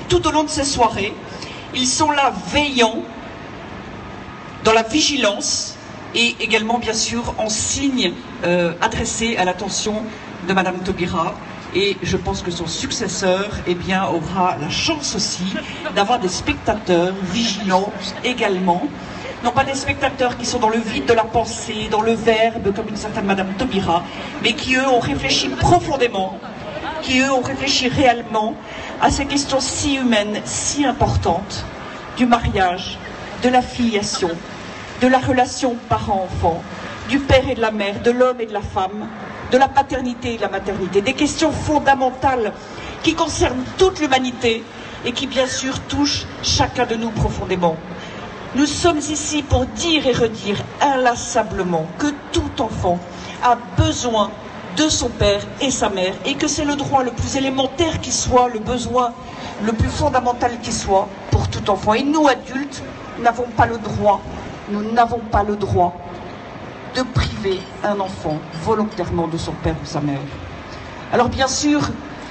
tout au long de ces soirées. Ils sont là veillants, dans la vigilance et également bien sûr en signe adressé à l'attention de Madame Taubira. Et je pense que son successeur aura la chance aussi d'avoir des spectateurs vigilants également. Non pas des spectateurs qui sont dans le vide de la pensée, dans le verbe, comme une certaine Madame Taubira, mais qui eux ont réfléchi profondément, qui eux ont réfléchi réellement à ces questions si humaines, si importantes, du mariage, de la filiation, de la relation parent-enfant, du père et de la mère, de l'homme et de la femme, de la paternité et de la maternité, des questions fondamentales qui concernent toute l'humanité et qui bien sûr touchent chacun de nous profondément. Nous sommes ici pour dire et redire inlassablement que tout enfant a besoin de son père et sa mère et que c'est le droit le plus élémentaire qui soit, le besoin le plus fondamental qui soit pour tout enfant. Et nous, adultes, n'avons pas le droit, nous n'avons pas le droit de priver un enfant volontairement de son père ou sa mère. Alors bien sûr,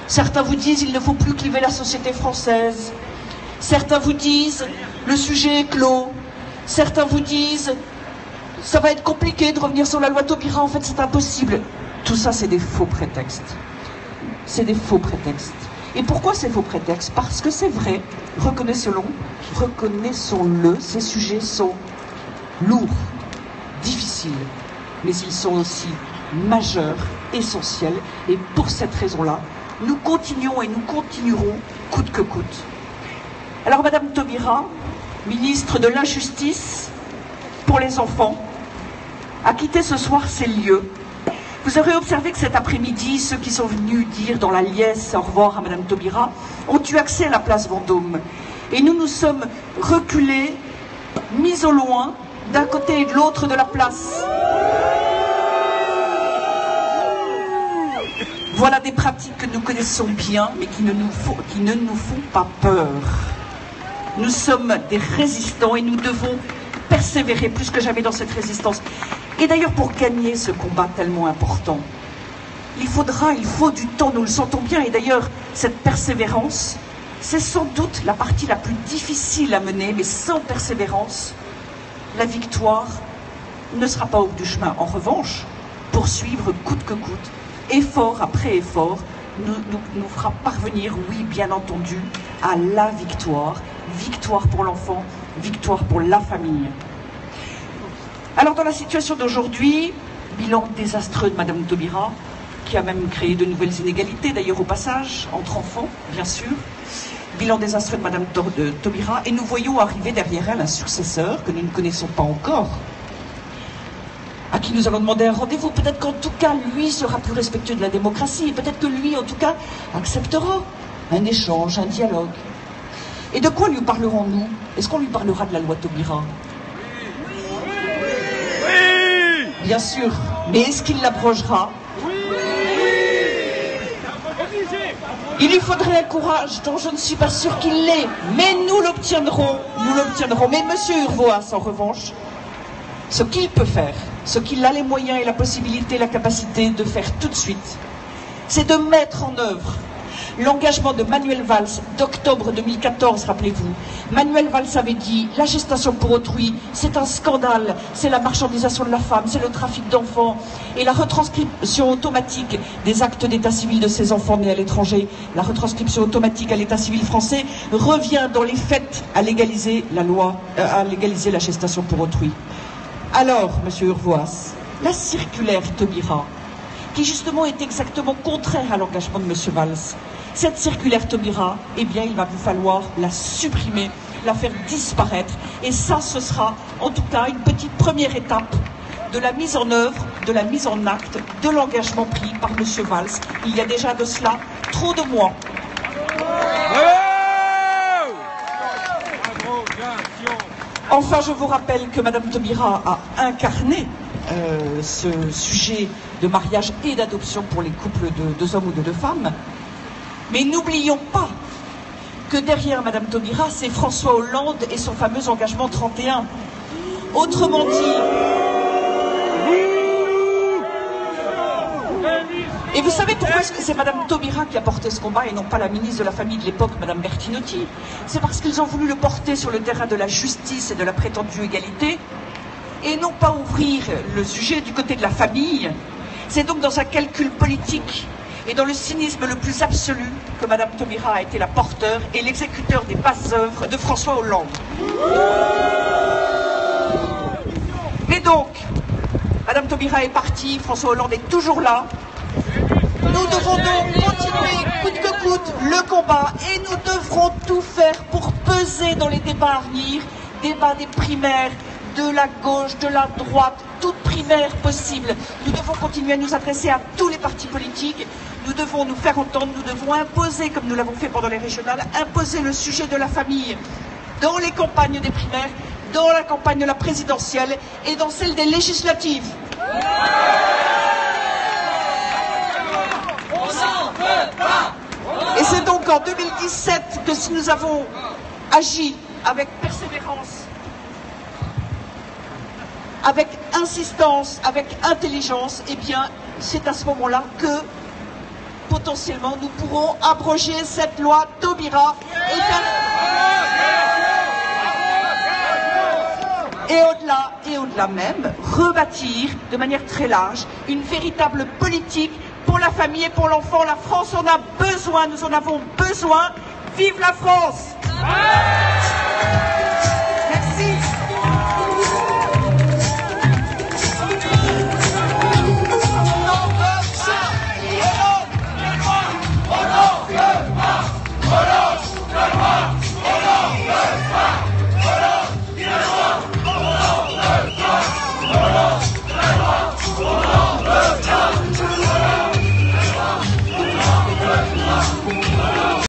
certains vous disent il ne faut plus cliver la société française. Certains vous disent le sujet est clos. Certains vous disent ça va être compliqué de revenir sur la loi Taubira, en fait c'est impossible. Tout ça c'est des faux prétextes. C'est des faux prétextes. Et pourquoi ces faux prétextes? Parce que c'est vrai, reconnaissons-le, ces sujets sont lourds, difficiles, mais ils sont aussi majeurs, essentiels, et pour cette raison-là, nous continuons et nous continuerons coûte que coûte. Alors Madame Taubira, ministre de l'Injustice pour les enfants, a quitté ce soir ces lieux. Vous aurez observé que cet après-midi, ceux qui sont venus dire dans la liesse au revoir à Madame Taubira ont eu accès à la place Vendôme. Et nous nous sommes reculés, mis au loin, d'un côté et de l'autre de la place. Voilà des pratiques que nous connaissons bien, mais qui ne nous font pas peur. Nous sommes des résistants et nous devons persévérer plus que jamais dans cette résistance. Et d'ailleurs, pour gagner ce combat tellement important, il faut du temps, nous le sentons bien. Et d'ailleurs, cette persévérance, c'est sans doute la partie la plus difficile à mener, mais sans persévérance, la victoire ne sera pas au bout du chemin. En revanche, poursuivre coûte que coûte, effort après effort, nous fera parvenir, oui, bien entendu, à la victoire. Victoire pour l'enfant, victoire pour la famille. Alors, dans la situation d'aujourd'hui, bilan désastreux de Madame Taubira, qui a même créé de nouvelles inégalités, d'ailleurs au passage, entre enfants, bien sûr. Bilan désastreux de Madame Taubira, et nous voyons arriver derrière elle un successeur que nous ne connaissons pas encore, à qui nous allons demander un rendez-vous. Peut-être qu'en tout cas, lui sera plus respectueux de la démocratie, peut-être que lui, en tout cas, acceptera un échange, un dialogue. Et de quoi lui parlerons-nous? Est-ce qu'on lui parlera de la loi Taubira? Oui. Bien sûr, mais est-ce qu'il l'abrogera? Oui. Il lui faudrait un courage dont je ne suis pas sûre qu'il l'ait, mais nous l'obtiendrons, nous l'obtiendrons. Mais Monsieur Urvoas, en revanche, ce qu'il peut faire, ce qu'il a les moyens et la possibilité, la capacité de faire tout de suite, c'est de mettre en œuvre l'engagement de Manuel Valls d'octobre 2014, rappelez-vous. Manuel Valls avait dit « La gestation pour autrui, c'est un scandale, c'est la marchandisation de la femme, c'est le trafic d'enfants et la retranscription automatique des actes d'état civil de ces enfants nés à l'étranger. La retranscription automatique à l'état civil français revient dans les faits à légaliser la gestation pour autrui. » Alors, Monsieur Urvoas, la circulaire Taubira, qui justement est exactement contraire à l'engagement de Monsieur Valls, cette circulaire Taubira, eh bien, il va vous falloir la supprimer, la faire disparaître. Et ça, ce sera en tout cas une petite première étape de la mise en œuvre, de la mise en acte de l'engagement pris par Monsieur Valls. Il y a déjà de cela trop de mois. Enfin, je vous rappelle que Madame Taubira a incarné ce sujet de mariage et d'adoption pour les couples de 2 hommes ou de 2 femmes. Mais n'oublions pas que derrière Madame Taubira, c'est François Hollande et son fameux engagement 31. Autrement dit... Et vous savez pourquoi est-ce que c'est Madame Taubira qui a porté ce combat et non pas la ministre de la Famille de l'époque, Madame Bertinotti? C'est parce qu'ils ont voulu le porter sur le terrain de la justice et de la prétendue égalité et non pas ouvrir le sujet du côté de la famille. C'est donc dans un calcul politique et dans le cynisme le plus absolu que Madame Taubira a été la porteur et l'exécuteur des basses œuvres de François Hollande. Et donc, Madame Taubira est partie, François Hollande est toujours là. Nous devons donc continuer coûte que coûte le combat et nous devrons tout faire pour peser dans les débats à venir, débats des primaires, de la gauche, de la droite, toute primaire possible. Nous devons continuer à nous adresser à tous les partis politiques, nous devons nous faire entendre, nous devons imposer, comme nous l'avons fait pendant les régionales, imposer le sujet de la famille dans les campagnes des primaires, dans la campagne de la présidentielle et dans celle des législatives. Et c'est donc en 2017 que si nous avons agi avec persévérance, avec insistance, avec intelligence, eh bien, c'est à ce moment-là que, potentiellement, nous pourrons abroger cette loi Taubira et au-delà même, rebâtir de manière très large une véritable politique pour la famille et pour l'enfant. La France en a besoin, nous en avons besoin. Vive la France!